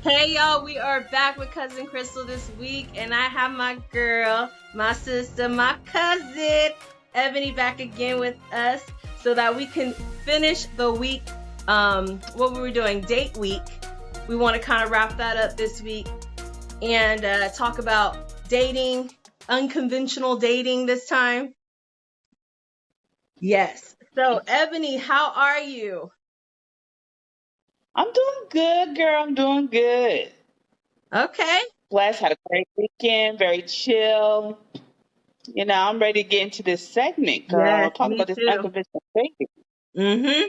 Hey y'all, we are back with Cousin Crystal this week, and I have my girl, my sister, my cousin, Ebony back again with us so that we can finish the week. What were we doing? Date week. We want to kind of wrap that up this week and talk about dating, unconventional dating this time. Yes. So, Ebony, how are you? I'm doing good, girl. I'm doing good. Okay. Blessed, had a great weekend, very chill. I'm ready to get into this segment, girl. Yes, Talk me about this too. unconventional dating. Mm-hmm.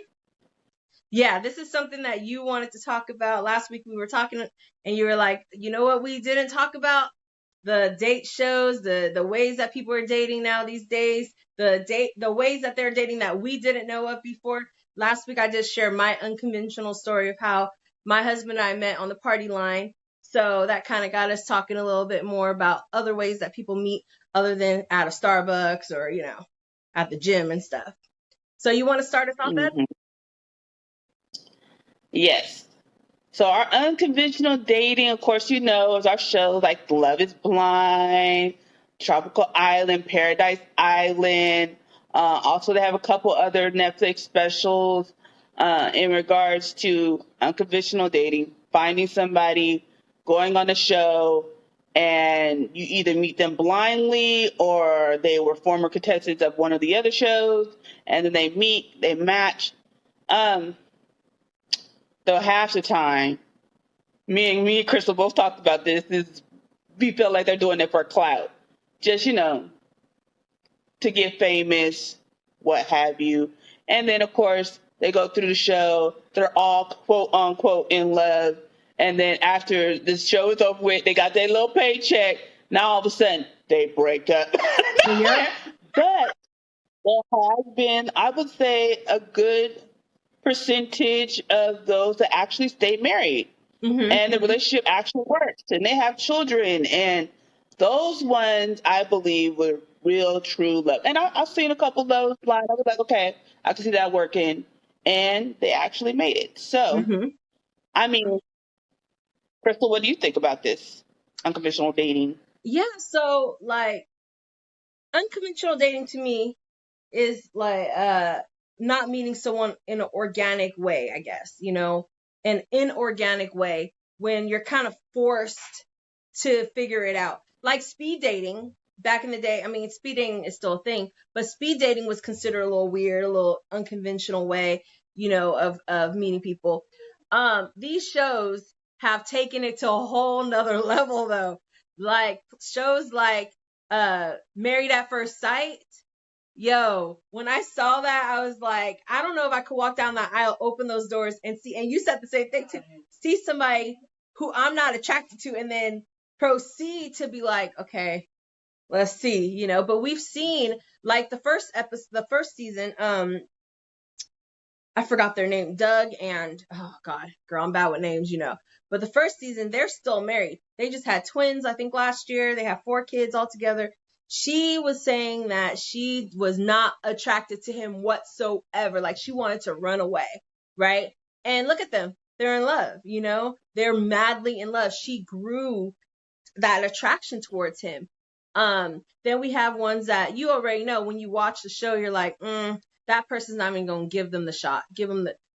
Yeah, this is something that you wanted to talk about. Last week we were talking and you were like, you know what we didn't talk about? The date shows, the ways that people are dating now these days, the ways that they're dating that we didn't know of before. Last week I just shared my unconventional story of how my husband and I met on the party line. So that kind of got us talking a little bit more about other ways that people meet other than at a Starbucks or, at the gym and stuff. So you want to start us off, Ed? hmm Yes. So our unconventional dating, of course, is our shows like Love is Blind, Tropical Island, Paradise Island. Also, they have a couple other Netflix specials in regards to unconventional dating, finding somebody, going on a show, and you either meet them blindly or they were former contestants of one of the other shows, and then they meet, they match. Um, though half the time, me and Crystal both talked about this. Is we feel like they're doing it for clout, just to get famous, what have you. And then of course they go through the show. They're all quote unquote in love. And then after the show is over with, they got their little paycheck. Now all of a sudden they break up. Yep. But there has been, I would say, a good percentage of those that actually stay married and the Mm-hmm. relationship actually works and they have children, and those ones I believe were real true love. And I've seen a couple of those blind. I was like, okay, I can see that working, and they actually made it. So Mm-hmm. I mean, Crystal, what do you think about this unconventional dating? Yeah, so like unconventional dating to me is like not meeting someone in an organic way, I guess, an inorganic way when you're kind of forced to figure it out. Like speed dating back in the day, I mean, speed dating is still a thing, but speed dating was considered a little weird, a little unconventional way, of meeting people. These shows have taken it to a whole nother level though. Like shows like Married at First Sight. Yo, when I saw that, I was like, I don't know if I could walk down that aisle, open those doors, and see. And you said the same thing too. See somebody who I'm not attracted to, and then proceed to be like, okay, let's see, But we've seen like the first episode, the first season. I forgot their name, Doug and oh god, girl, I'm bad with names. But the first season, they're still married. They just had twins, I think, last year. They have 4 kids altogether. She was saying that she was not attracted to him whatsoever. Like she wanted to run away, right? And look at them. They're in love. They're madly in love. She grew that attraction towards him. Then we have ones that you already know when you watch the show, you're like, that person's not even gonna give them the shot.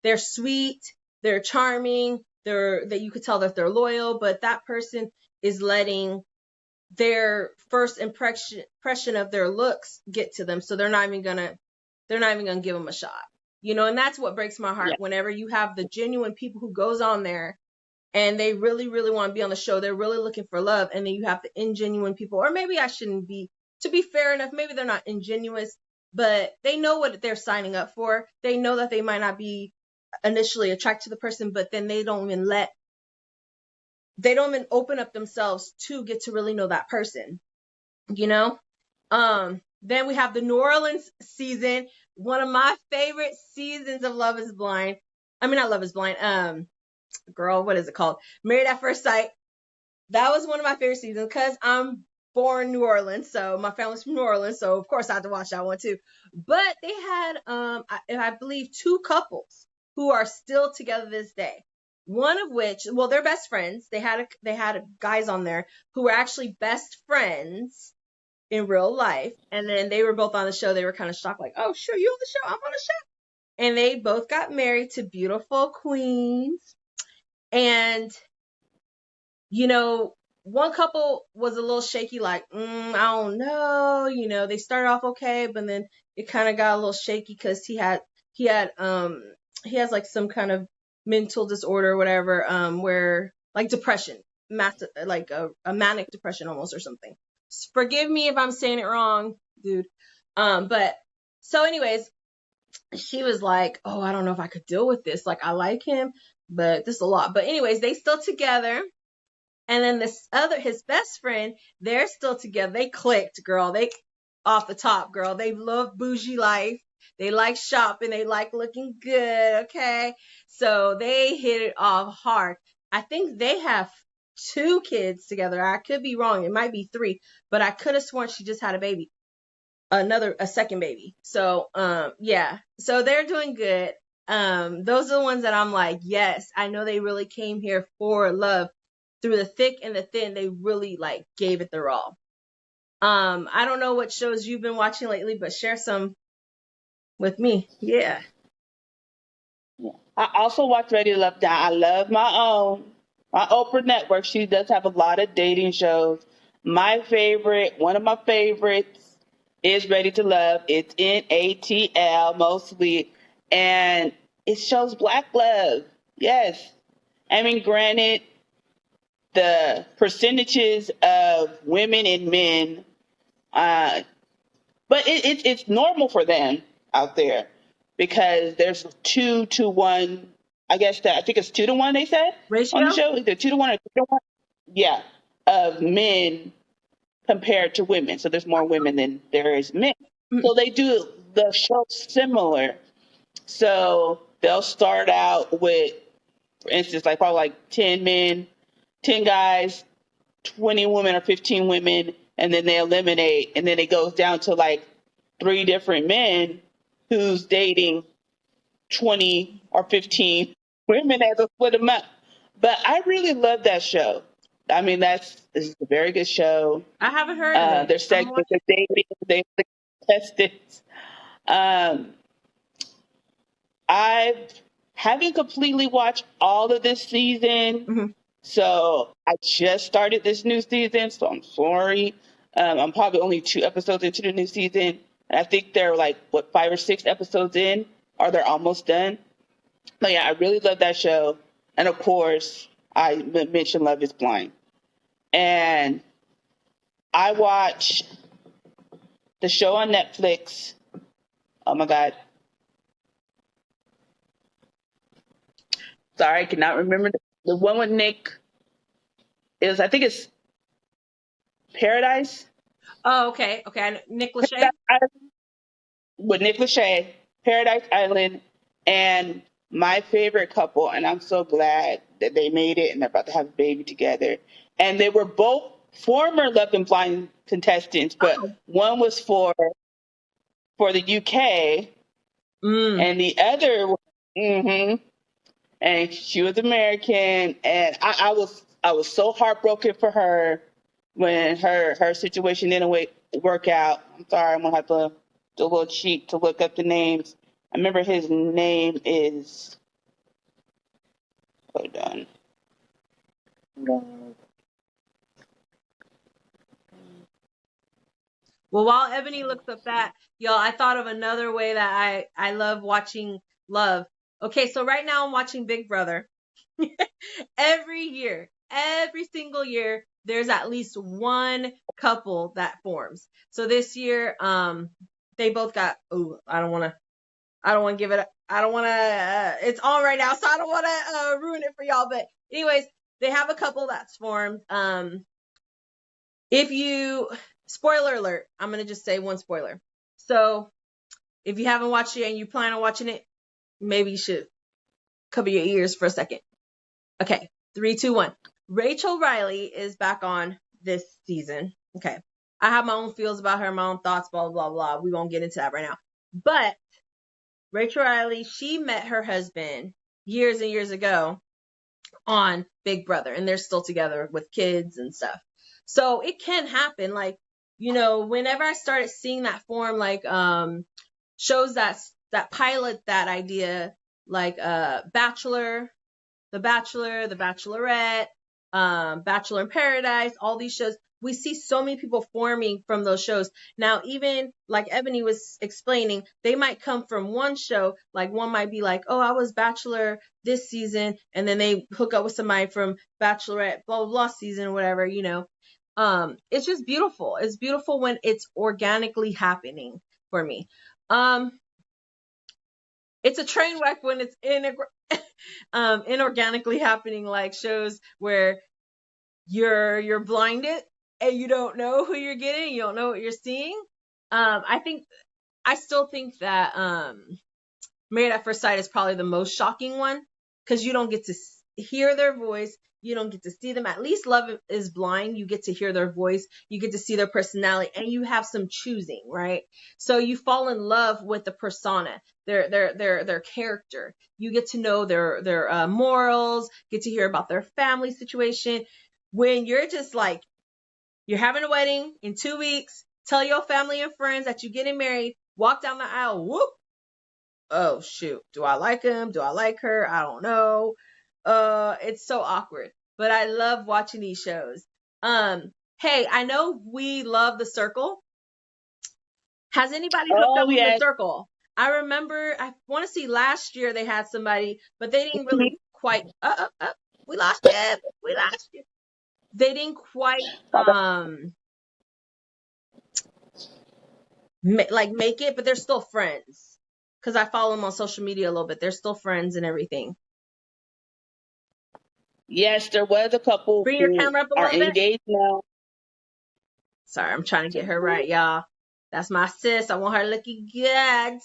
They're sweet, they're charming, that you could tell that they're loyal, but that person is letting their first impression of their looks get to them, so they're not even gonna give them a shot. And that's what breaks my heart Yeah. whenever you have the genuine people who goes on there and they really, really want to be on the show. They're really looking for love. And then you have the ingenuine people, or maybe I shouldn't be, to be fair enough, maybe they're not ingenuous, but they know what they're signing up for. They know that they might not be initially attracted to the person, but then they don't even open up themselves to get to really know that person, you know? Then we have the New Orleans season, one of my favorite seasons of Love is Blind. I mean, not Love is Blind. Girl, what is it called? Married at First Sight. That was one of my favorite seasons because I'm born New Orleans, so my family's from New Orleans, so of course I had to watch that one too. But they had, I believe, 2 couples who are still together this day. one of which, well, they're best friends. They had guys on there who were actually best friends in real life. And then they were both on the show. They were kind of shocked, like, oh, sure, you on the show? I'm on the show. And they both got married to beautiful queens. And, you know, one couple was a little shaky, like, I don't know. You know, they started off okay, but then it kind of got a little shaky because he has like some kind of mental disorder or whatever, where like depression, like a manic depression almost or something. Forgive me if I'm saying it wrong, dude. But so anyways, she was like, oh, I don't know if I could deal with this. Like, I like him, but this is a lot. But anyways, they still together. And then his best friend, they're still together. They clicked, girl. They off the top, girl. They love bougie life. They like shopping. They like looking good. Okay. So they hit it off hard. I think they have 2 kids together. I could be wrong. It might be 3, but I could have sworn she just had a second baby. So, yeah. So they're doing good. Those are the ones that I'm like, yes, I know they really came here for love. Through the thick and the thin, they really like gave it their all. I don't know what shows you've been watching lately, but share some with me. Yeah. I also watch Ready to Love Now. I love my Oprah network. She does have a lot of dating shows. One of my favorites is Ready to Love. It's in ATL mostly, and it shows black love. Yes. I mean, granted, the percentages of women and men, uh, but it's normal for them out there because there's 2 to 1. I think it's 2 to 1. They said on the Ratio? show either 2 to 1 or 3 to 1. Yeah, of men compared to women. So there's more women than there is men. Mm. So they do the show similar. So they'll start out with, for instance, like probably like 10 men, 10 guys, 20 women or 15 women, and then they eliminate, and then it goes down to like 3 different men who's dating 20 or 15 women as a split them up. But I really love that show. I mean, this is a very good show. I haven't heard of it. Their I'm gonna segments watch are dating, they tested. Um, I haven't completely watched all of this season. it. Mhm. So I just started this new season, so I'm sorry. I'm probably only 2 episodes into the new season. And I think they're like, what, 5 or 6 episodes in, or they're almost done. But yeah, I really love that show. And of course, mentioned Love is Blind. And I watch the show on Netflix. Oh my God. Sorry, I cannot remember the one with Nick. I think it's Paradise. Oh, okay. Okay. Nick Lachey. With Nick Lachey, Paradise Island, and my favorite couple, and I'm so glad that they made it and they're about to have a baby together. And they were both former Love and Blind contestants, but Oh. one was for the UK, Mm. and the other, and she was American, and I was so heartbroken for her when her situation didn't work out. I'm sorry, I'm gonna have to do a little cheat to look up the names. I remember his name is, hold on. Well, while Ebony looks up that, y'all, I thought of another way that I love watching love. Okay, so right now I'm watching Big Brother. Every year, every single year, there's at least one couple that forms. So this year, they both got. Oh, I don't want to give it. I don't want to. It's on right now, so I don't want to ruin it for y'all. But anyways, they have a couple that's formed. If you spoiler alert, I'm gonna just say one spoiler. So if you haven't watched it and you plan on watching it, maybe you should cover your ears for a second. Okay, 3, 2, 1. Rachel Riley is back on this season. Okay. I have my own feels about her, my own thoughts, blah, blah, blah. We won't get into that right now. But Rachel Riley, she met her husband years and years ago. on Big Brother, and they're still together with kids and stuff. So it can happen. Like, whenever I started seeing that form, like shows that pilot that idea, like Bachelor, The Bachelor, The Bachelorette, Bachelor in Paradise, all these shows. We see so many people forming from those shows. Now, even like Ebony was explaining, they might come from one show. Like one might be like, oh, I was Bachelor this season, and then they hook up with somebody from Bachelorette, blah, blah, blah season, whatever. It's just beautiful. It's beautiful when it's organically happening for me. It's a train wreck when it's inorganically happening, like shows where you're blinded and you don't know who you're getting, you don't know what you're seeing. I still think that Married at First Sight is probably the most shocking one, because you don't get to hear their voice, you don't get to see them. At least Love is Blind, you get to hear their voice, you get to see their personality, and you have some choosing, right? So you fall in love with the persona, their character. You get to know their morals, get to hear about their family situation. When you're just like, you're having a wedding in 2 weeks, tell your family and friends that you're getting married, walk down the aisle, whoop, oh shoot, do I like him? Do I like her? I don't know. It's so awkward, but I love watching these shows. Hey, I know we love The Circle. Has anybody hooked up Oh on The yes. Circle? I remember, I want to see last year they had somebody, but they didn't really quite, we lost you. We lost you. They didn't quite, make it, but they're still friends. Cause I follow them on social media a little bit. They're still friends and everything. Yes, there was a couple Bring your who camera up a are little bit. engaged now. Sorry, I'm trying to get her right, y'all. That's my sis. I want her looking good.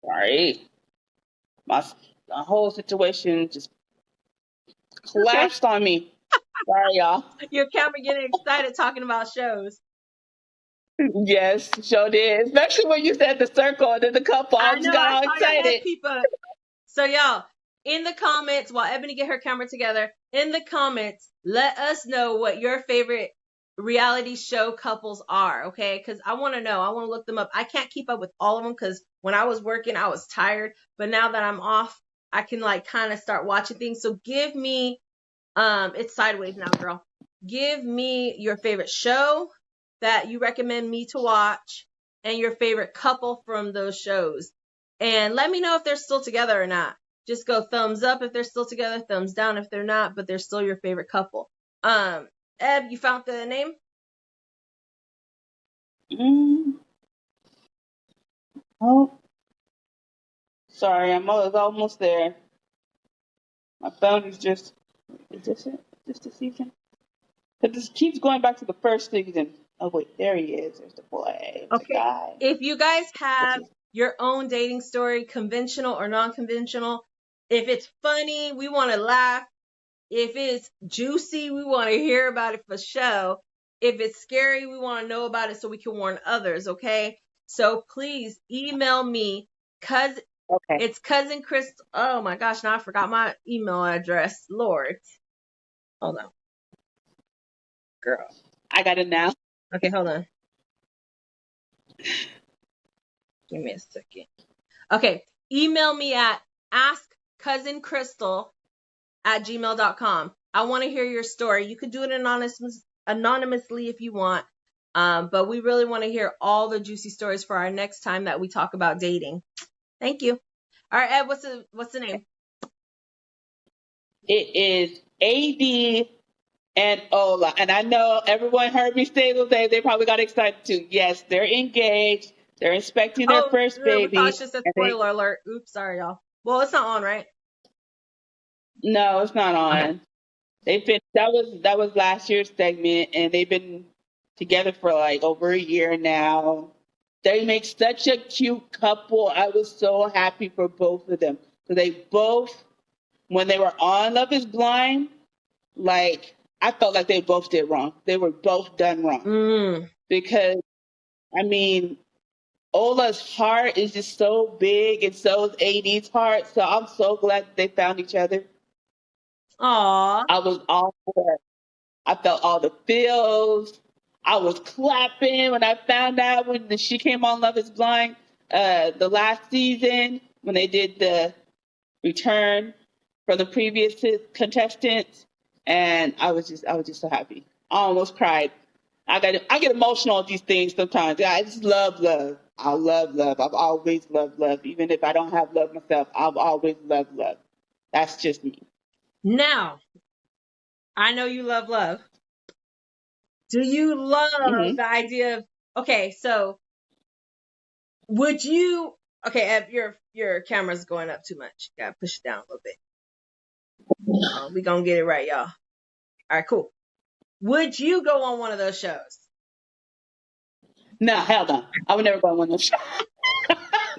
Sorry, my whole situation just Okay. collapsed on me. Sorry, y'all. Your camera getting excited talking about shows. Yes, sure did. Especially when you said The Circle and then the couple. I I just know, got I all saw your head excited. peep up. So y'all, in the comments, while Ebony get her camera together, in the comments, let us know what your favorite reality show couples are, okay? Because I want to know. I want to look them up. I can't keep up with all of them because when I was working, I was tired. But now that I'm off, I can like kind of start watching things. So give me, it's sideways now, girl. Give me your favorite show that you recommend me to watch and your favorite couple from those shows. And let me know if they're still together or not. Just go thumbs up if they're still together, thumbs down if they're not, but they're still your favorite couple. Ed, you found the name? Mm, oh, sorry, I was almost there. My phone is just. Is this it? Is this the season? Because this keeps going back to the first season. Oh wait, there he is. There's the boy. There's the Okay. guy. If you guys This have is your own dating story, conventional or non-conventional, if it's funny, we want to laugh. If it's juicy, we want to hear about it for show. If it's scary, we want to know about it so we can warn others, okay? So please email me, cause okay. it's cousin Chris. Oh my gosh, now I forgot my email address. Lord. Hold on. Girl. I got it now. Okay, hold on. Give me a second. Okay. Email me at askcousincrystal@gmail.com. I want to hear your story. You could do it anonymously if you want. But we really want to hear all the juicy stories for our next time that we talk about dating. Thank you. All right, Ed, what's the name? It is AD and Ola. And I know everyone heard me say those names. They probably got excited too. Yes, they're engaged. They're expecting their Oh, first we probably baby. should have said And they, spoiler alert. Oops, sorry, y'all. Well, it's not on, right? no, it's not Okay. on. They've been that was last year's segment, and they've been together for like over a year now. They make such a cute couple. I was so happy for both of them. So they both, when they were on Love Is Blind, like I felt like they both did wrong. They were both done wrong Mm. because I mean, Ola's heart is just so big, and so is AD's heart. So I'm so glad they found each other. Aw. I was all for it. I felt all the feels. I was clapping when I found out when she came on Love Is Blind, the last season when they did the return for the previous contestants, and I was just so happy. I almost cried. I get emotional at these things sometimes. Yeah, I just love love. I love love. I've always loved love. Even if I don't have love myself, I've always loved love. That's just me. Now, I know you love love. Do you love Hmm. the idea of, okay, so would you, okay, your camera's going up too much. Gotta push it down a little bit. We gonna get it right, y'all. All right, cool. Would you go on one of those shows? No, hell no. I would never go on one of those shows.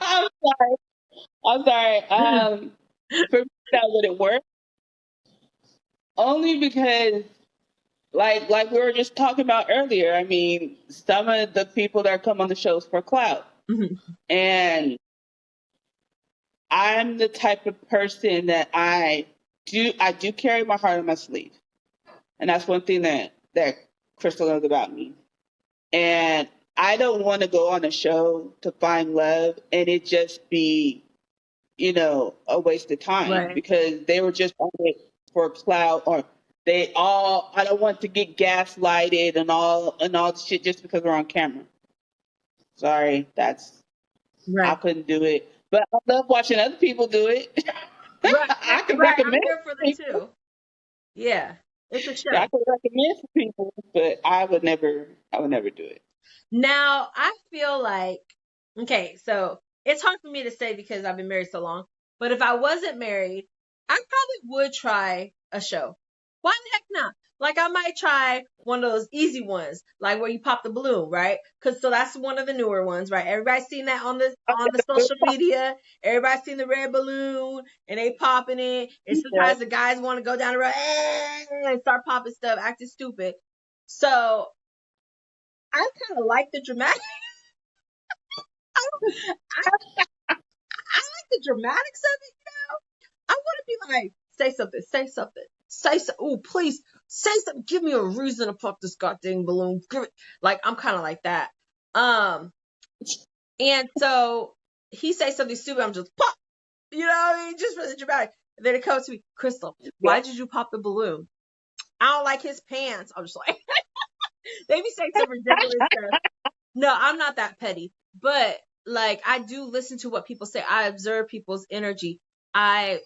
I'm sorry. I'm sorry. For me, that wouldn't work. Only because like we were just talking about earlier, I mean, some of the people that come on the shows for clout. Mhm. And I'm the type of person that I do carry my heart on my sleeve. And that's one thing that Crystal knows about me. And I don't want to go on a show to find love and it just be, a waste of time Right, because they were just on it for clout or I don't want to get gaslighted and all the shit just because we're on camera. Sorry, I right, couldn't do it. But I love watching other people do it. right, I can right. I'm recommend here for that people. too. Yeah, it's a Yeah, I show. can recommend for people, but I would never do it. Now, I feel like, okay, so it's hard for me to say because I've been married so long, but if I wasn't married, I probably would try a show. Why the heck not? Like I might try one of those easy ones, like where you pop the balloon, right? Cause so that's one of the newer ones, right? Everybody's seen that on the social media. Everybody's seen the red balloon and they popping it. And Yeah. sometimes the guys want to go down the road and start popping stuff, acting stupid. So I kind of like the dramatic. I like the dramatics of it. I want to be like, say something, say something, say so. Oh, please say something. Give me a reason to pop this goddamn balloon. Like I'm kind of like that. Um, and so he say something stupid. I'm just pop. You know what I mean? Just for the dramatic. And then it comes to me, Crystal. Yeah. Why did you pop the balloon? I don't like his pants. I'm just like, they be saying some ridiculous stuff. No, I'm not that petty, but like I do listen to what people say. I observe people's energy. I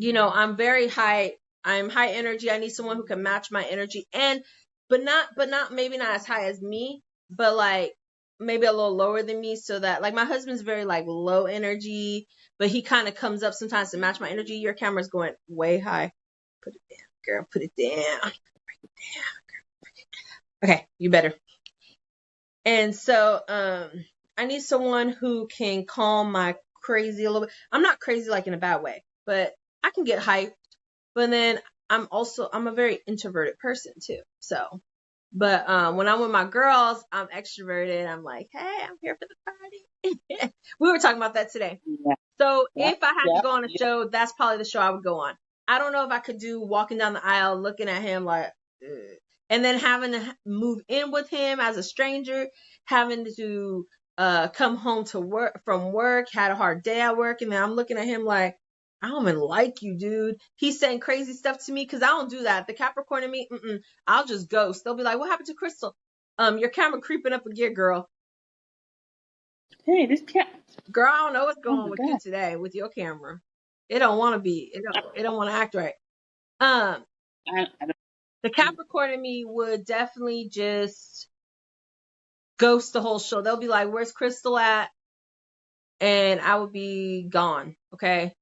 I'm very high. I'm high energy. I need someone who can match my energy and but not maybe not as high as me, but like maybe a little lower than me so that like my husband's very like low energy, but he kind of comes up sometimes to match my energy. Your camera's going way high. Put it down, girl. Put it down. Okay, you better. And so I need someone who can calm my crazy a little bit. I'm not crazy like in a bad way, but I can get hyped. But then I'm a very introverted person too. So, but when I'm with my girls, I'm extroverted. I'm like, hey, I'm here for the party. We were talking about that today. Yeah. So Yeah. if I had to Yeah. go on a Yeah. show, that's probably the show I would go on. I don't know if I could do walking down the aisle looking at him like, ugh. And then having to move in with him as a stranger, having to come home to work from work, had a hard day at work, and then I'm looking at him like, I don't even like you, dude. He's saying crazy stuff to me because I don't do that. The Capricorn in me, I'll just ghost. They'll be like, what happened to Crystal? Your camera creeping up a gear, girl. Hey, this cat. Girl, I don't know what's Oh going on my with you god. today with your camera. It don't want to be. It don't want to act right. Um, I don't. the Capricorn in me would definitely just ghost the whole show. They'll be like, "Where's Crystal at?" And I would be gone. Okay,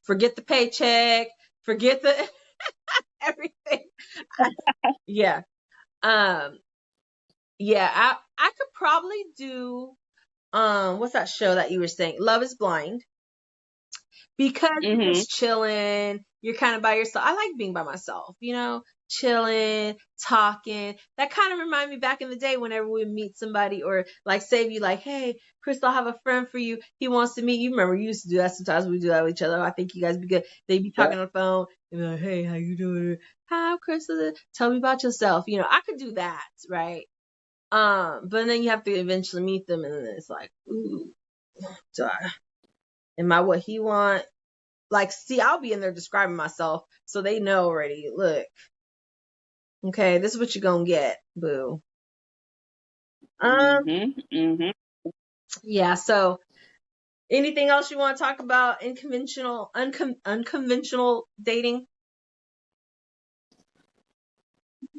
forget the paycheck, forget the everything. Yeah. Um. Yeah. I could probably do. What's that show that you were saying? Love Is Blind. Because you're Mm-hmm. just chilling, you're kind of by yourself. I like being by myself, chilling, talking. That kind of remind me back in the day whenever we meet somebody or like say you like, hey, Crystal, I have a friend for you. He wants to meet you. Remember, you used to do that sometimes. We do that with each other. I think you guys be good. They be Yeah. talking on the phone. And be like, hey, how you doing? Hi, I'm Crystal. Tell me about yourself. I could do that, right? But then you have to eventually meet them, and then it's like, ooh, do am I what he want? Like, see, I'll be in there describing myself, so they know already. Look, okay, this is what you're gonna get, boo. Mhm. Mhm. Yeah. So, anything else you want to talk about unconventional dating?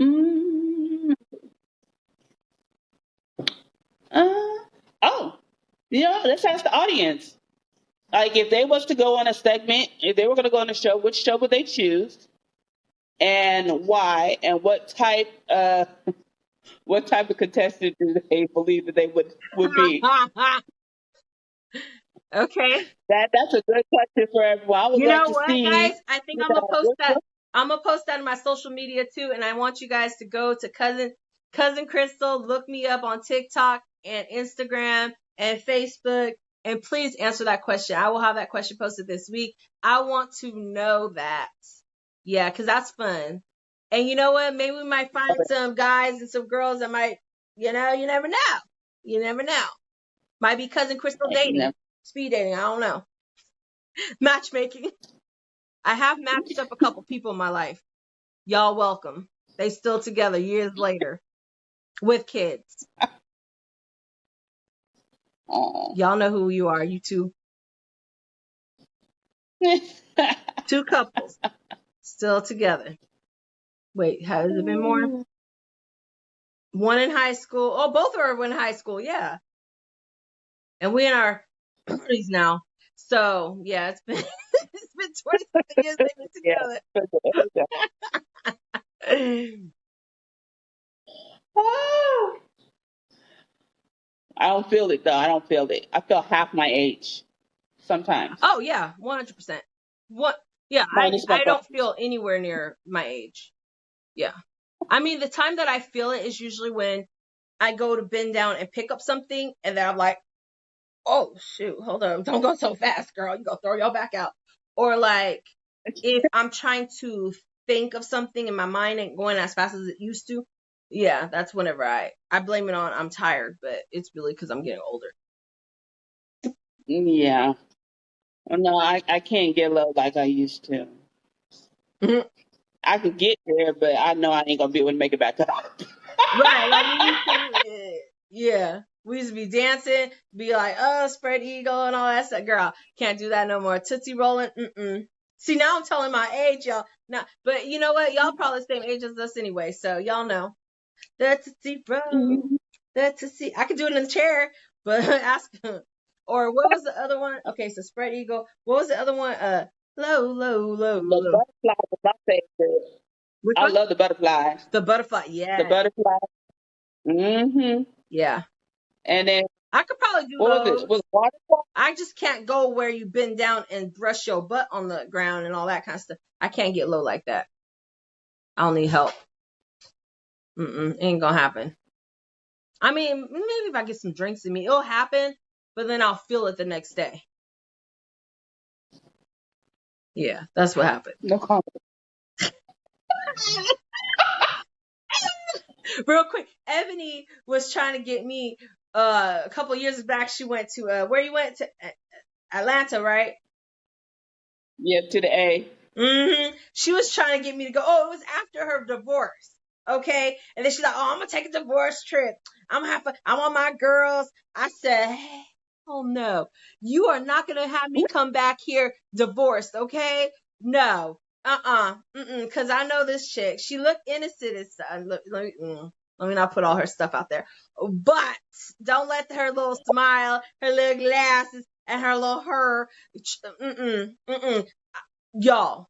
Mm, uh, oh, let's ask the audience. Like, if they was to go on a segment, if they were going to go on a show, which show would they choose, and why, and what type of contestant do they believe that they would be? Okay. That's a good question for everyone. I would You love know to what, guys? see. I think You I'm gonna know, post that. I'm gonna post that in my social media too, and I want you guys to go to cousin Crystal. Look me up on TikTok and Instagram and Facebook, and please answer that question. I will have that question posted this week. I want to know that. Yeah, because that's fun. And you know what? Maybe we might find some guys and some girls that might. You never know. You never know. Might be cousin Crystal dating, speed dating. I don't know. Matchmaking. I have matched up a couple people in my life. Y'all welcome. They still together years later with kids. oh. Y'all know who you are. You two couples still together. Wait, has it been more? One in high school. Oh, both are in high school. Yeah. And we in our 30s now. So yeah, it's been it's been 27 years they've Yeah. been together. Ah, I don't feel it though. I don't feel it. I feel half my age sometimes. Oh yeah, 100%. What? Yeah, Minus my I don't brothers. feel anywhere near my age. Yeah. I mean, the time that I feel it is usually when I go to bend down and pick up something, and then I'm like, oh, shoot, hold on. Don't go so fast, girl. You gonna throw your back out. Or like, if I'm trying to think of something and my mind ain't going as fast as it used to, yeah, that's whenever I blame it on I'm tired, but it's really because I'm getting older. Yeah. No, I can't get low like I used to. Mhm. I could get there, but I know I ain't gonna be able to make it back up. Right, like we used to, yeah. We used to be dancing, be like, oh, spread eagle and all that stuff. Girl, can't do that no more. Tootsie rolling, mm-mm. See, now I'm telling my age, y'all. Now, but you know what? Y'all probably the same age as us anyway, so y'all know. The Tootsie roll, the Tootsie. I could do it in the chair, but ask. Or what was the other one? Okay, so spread eagle. What was the other one? Low, low, low, The low. butterfly is my favorite. Which I one? love the butterfly. The butterfly. The Yeah, butterfly. Mm-hmm. yeah. And then I could probably do what was it? Was those. it waterfall? I just can't go where you bend down and brush your butt on the ground and all that kind of stuff. I can't get low like that. I'll need help. Ain't gonna happen. I mean, maybe if I get some drinks in me, it'll happen, but then I'll feel it the next day. Yeah, that's what happened. No comment. Real quick, Ebony was trying to get me a couple years back. She went to where you went to Atlanta, right? Yeah, to the A. She was trying to get me to go. Oh, it was after her divorce. Okay. And then she's like, oh, I'm gonna take a divorce trip. I want my girls. I said, hell no. You are not gonna have me come back here divorced, okay? No. Cause I know this chick. She looked innocent as let me not put all her stuff out there. But don't let her little smile, her little glasses, and her little y'all.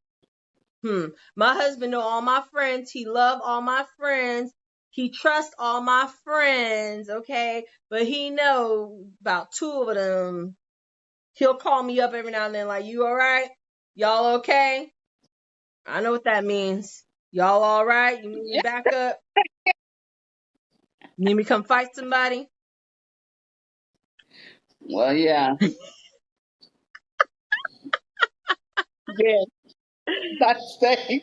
My husband know all my friends. He love all my friends. He trust all my friends, okay? But he know about two of them. He'll call me up every now and then like, you all right? Y'all okay? I know what that means. Y'all all right? You need me back up? You need me to come fight somebody? Well, yeah. Yeah. Not saying.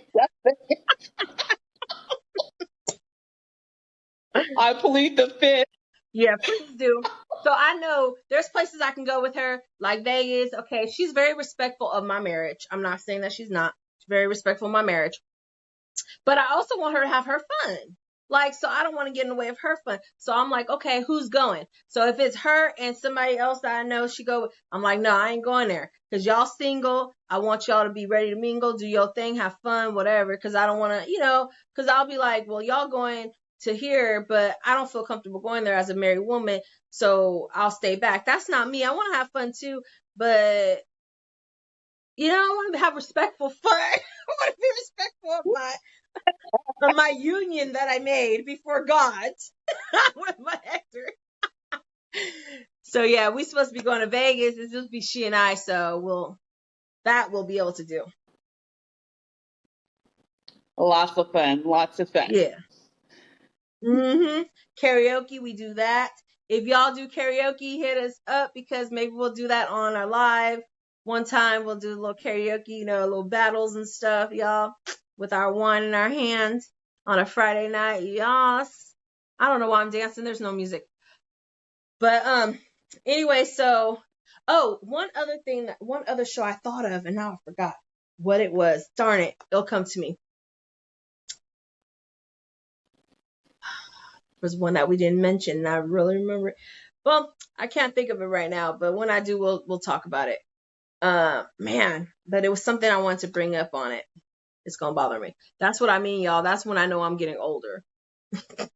I plead the fifth. Yeah, please do. So I know there's places I can go with her, like Vegas. Okay, she's very respectful of my marriage. I'm not saying that she's not. She's very respectful of my marriage. But I also want her to have her fun. Like, so I don't want to get in the way of her fun. So I'm like, okay, who's going? So if it's her and somebody else that I know she go, I'm like, no, I ain't going there. Cause y'all single. I want y'all to be ready to mingle, do your thing, have fun, whatever. Cause I don't want to, cause I'll be like, well, y'all going to here, but I don't feel comfortable going there as a married woman. So I'll stay back. That's not me. I want to have fun too, but I want to have respectful fun. I want to be respectful of my union that I made before God with my Hector. So yeah, we supposed to be going to Vegas. It's supposed to be she and I, so we'll be able to do. Lots of fun. Lots of fun. Yeah. Karaoke, we do that. If y'all do karaoke, hit us up because maybe we'll do that on our live. One time we'll do a little karaoke, little battles and stuff, y'all, with our wine in our hands on a Friday night. Yes. I don't know why I'm dancing. There's no music. But anyway, so one other show I thought of and now I forgot what it was. Darn it. It'll come to me. It was one that we didn't mention and I really remember it. Well, I can't think of it right now, but when I do, we'll talk about it. Man, but it was something I wanted to bring up on it. It's gonna bother me. That's what I mean, y'all. That's when I know I'm getting older. Can't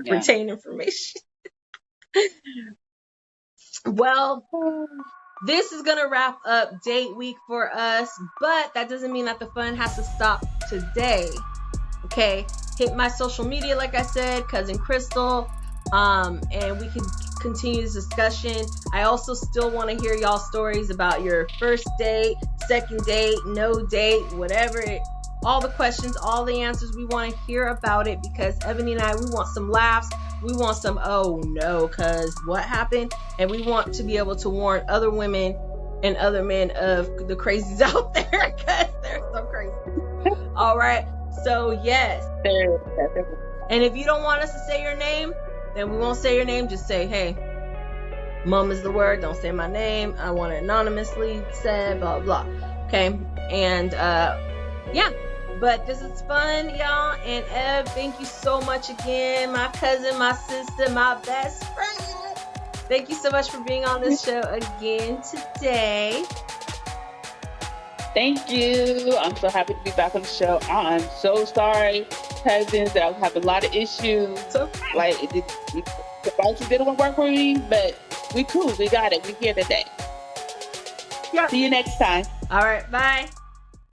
retain information. Well, this is gonna wrap up date week for us, but that doesn't mean that the fun has to stop today. Okay, hit my social media, like I said, Cousin Crystal, and we can continue this discussion. I also still want to hear y'all stories about your first date, second date, no date, whatever. All the questions, all the answers. We want to hear about it because Ebony and I, we want some laughs. We want some, oh no, cause what happened? And we want to be able to warn other women and other men of the crazies out there because they're so crazy. All right. So yes. And if you don't want us to say your name, then we won't say your name. Just say, hey, mom is the word. Don't say my name. I want it anonymously said, blah, blah. Okay. And yeah. But this is fun, y'all. And Ev, thank you so much again. My cousin, my sister, my best friend. Thank you so much for being on this show again today. Thank you. I'm so happy to be back on the show. I'm so sorry, cousins, that I was having a lot of issues. Okay. Like, the devices didn't work for me, but we cool. We got it. We here today. Yep. See you next time. All right. Bye.